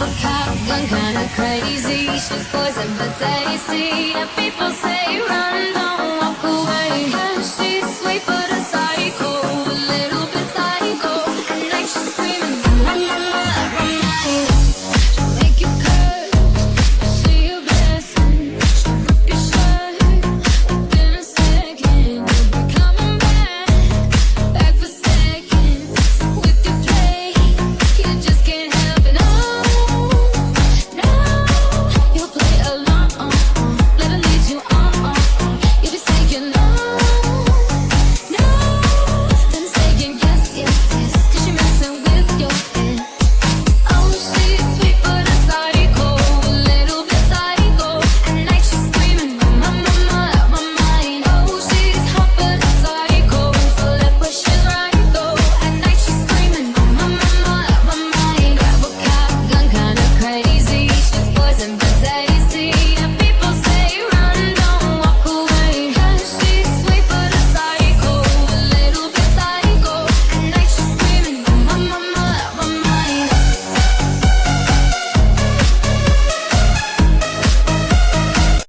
a cop, gone kinda crazy. She's poison but tasty. And people say run, don't walk away. She's sweet but a psycho, a little bit psycho. At night she's screaming, run, run, run, run, run. She'll make you curse, see a blessing. She'll rip your shirt within a second. You'll be coming back for seconds. With your play, you just can't help it. No, no, you'll play along, let her lead you on. You'll be saying no, no, then saying yes, yes, yes, 'cause you're messing with your head. Oh, she's sweet but a psycho, a little bit psycho. At night she's screaming, my, my mind. Oh, she's hot but a psycho, so left but she's right though. At night she's screaming, my mind. Grab a cop, gun kinda crazy. She's poison but tasty.